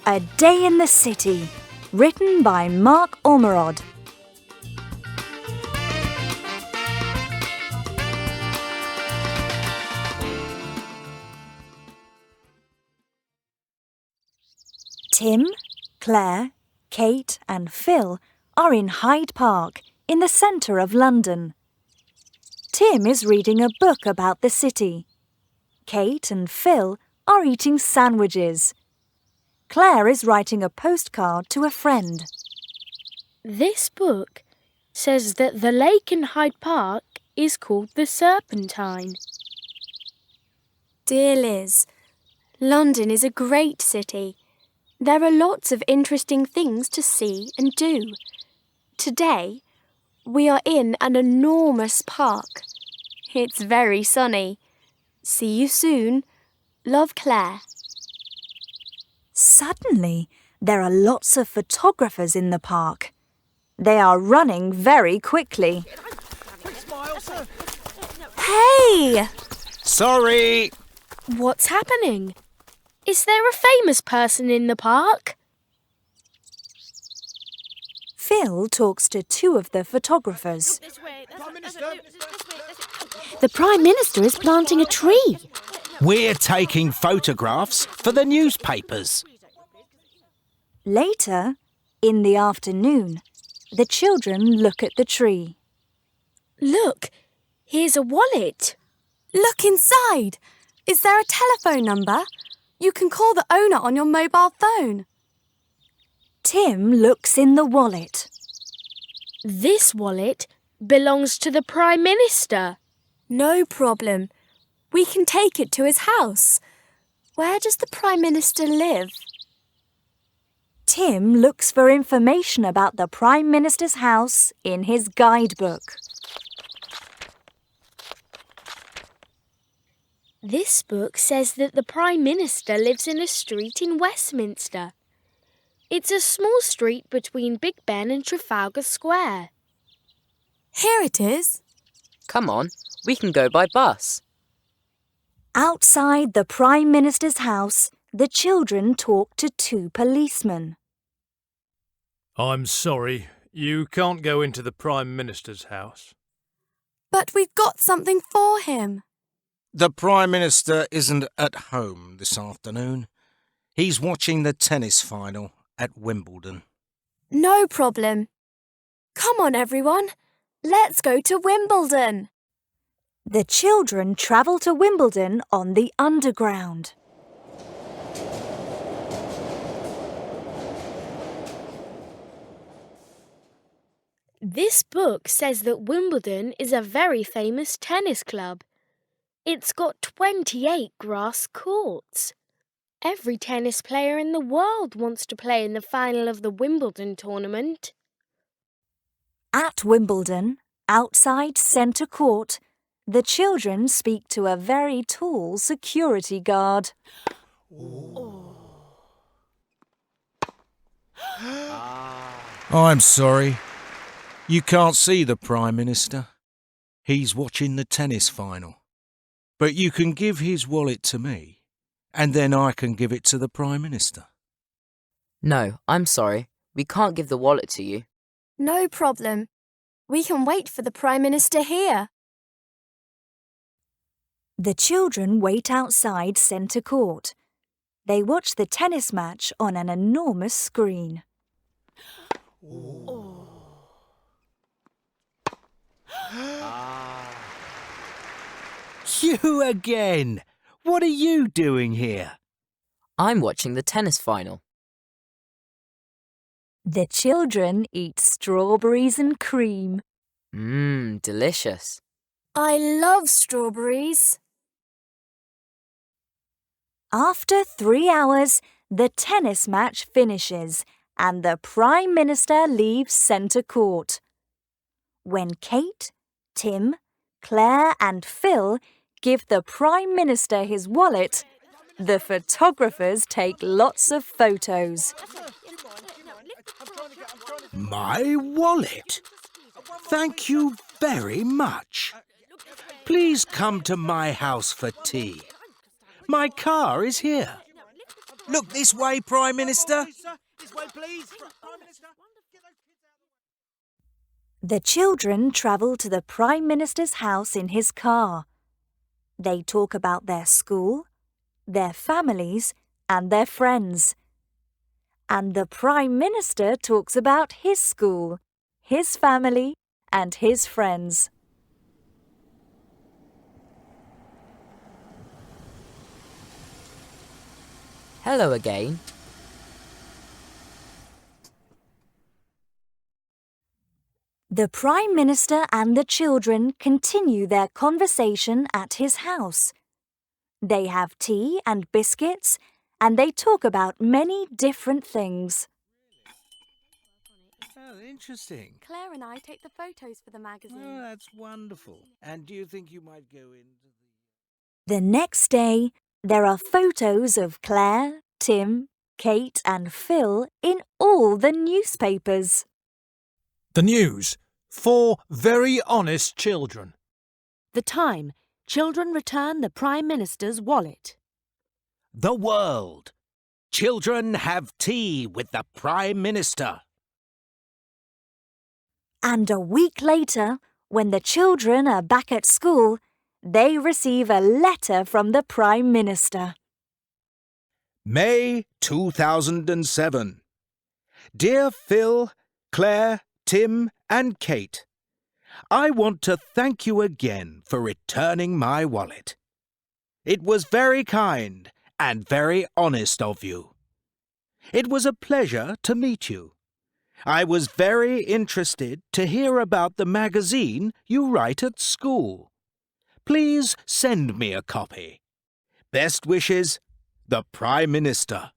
A Day in the City, written by Mark Ormerod. Tim, Claire, Kate and Phil are in Hyde Park, in the centre of London. Tim is reading a book about the city. Kate and Phil are eating sandwiches. Claire is writing a postcard to a friend. This book says that the lake in Hyde Park is called the Serpentine. Dear Liz, London is a great city. There are lots of interesting things to see and do. Today, we are in an enormous park. It's very sunny. See you soon. Love, Claire. Suddenly, there are lots of photographers in the park. They are running very quickly. Hey! Sorry! What's happening? Is there a famous person in the park? Phil talks to two of the photographers. The Prime Minister is planting a tree. We're taking photographs for the newspapers. Later, in the afternoon, the children look at the tree. Look, here's a wallet. Look inside. Is there a telephone number? You can call the owner on your mobile phone. Tim looks in the wallet. This wallet belongs to the Prime Minister. No problem. We can take it to his house. Where does the Prime Minister live? Tim looks for information about the Prime Minister's house in his guidebook. This book says that the Prime Minister lives in a street in Westminster. It's a small street between Big Ben and Trafalgar Square. Here it is. Come on, we can go by bus. Outside the Prime Minister's house, the children talk to two policemen. I'm sorry, you can't go into the Prime Minister's house. But we've got something for him. The Prime Minister isn't at home this afternoon. He's watching the tennis final at Wimbledon. No problem. Come on, everyone. Let's go to Wimbledon. The children travel to Wimbledon on the Underground. This book says that Wimbledon is a very famous tennis club. It's got 28 grass courts. Every tennis player in the world wants to play in the final of the Wimbledon tournament. At Wimbledon, outside Centre Court, the children speak to a very tall security guard. I'm sorry. You can't see the Prime Minister. He's watching the tennis final. But you can give his wallet to me, and then I can give it to the Prime Minister. No, I'm sorry. We can't give the wallet to you. No problem. We can wait for the Prime Minister here. The children wait outside Centre Court. They watch the tennis match on an enormous screen. You again! What are you doing here? I'm watching the tennis final. The children eat strawberries and cream. Delicious. I love strawberries. After 3 hours, the tennis match finishes and the Prime Minister leaves Centre Court. When Kate, Tim, Claire and Phil give the Prime Minister his wallet, the photographers take lots of photos. My wallet? Thank you very much. Please come to my house for tea. My car is here. Look this way, Prime Minister. This way, please. Prime Minister. The children travel to the Prime Minister's house in his car. They talk about their school, their families, and their friends. And the Prime Minister talks about his school, his family, and his friends. Hello again. The Prime Minister and the children continue their conversation at his house. They have tea and biscuits, and they talk about many different things. Oh, interesting. Claire and I take the photos for the magazine. Oh, that's wonderful. And do you think you might go into The next day, there are photos of Claire, Tim, Kate, and Phil in all the newspapers. The news. 4 very honest children. The time. Children return the Prime Minister's wallet. The world. Children have tea with the Prime Minister. And a week later, when the children are back at school, they receive a letter from the Prime Minister. May 2007. Dear Phil, Claire, Tim and Kate, I want to thank you again for returning my wallet. It was very kind and very honest of you. It was a pleasure to meet you. I was very interested to hear about the magazine you write at school. Please send me a copy. Best wishes, the Prime Minister.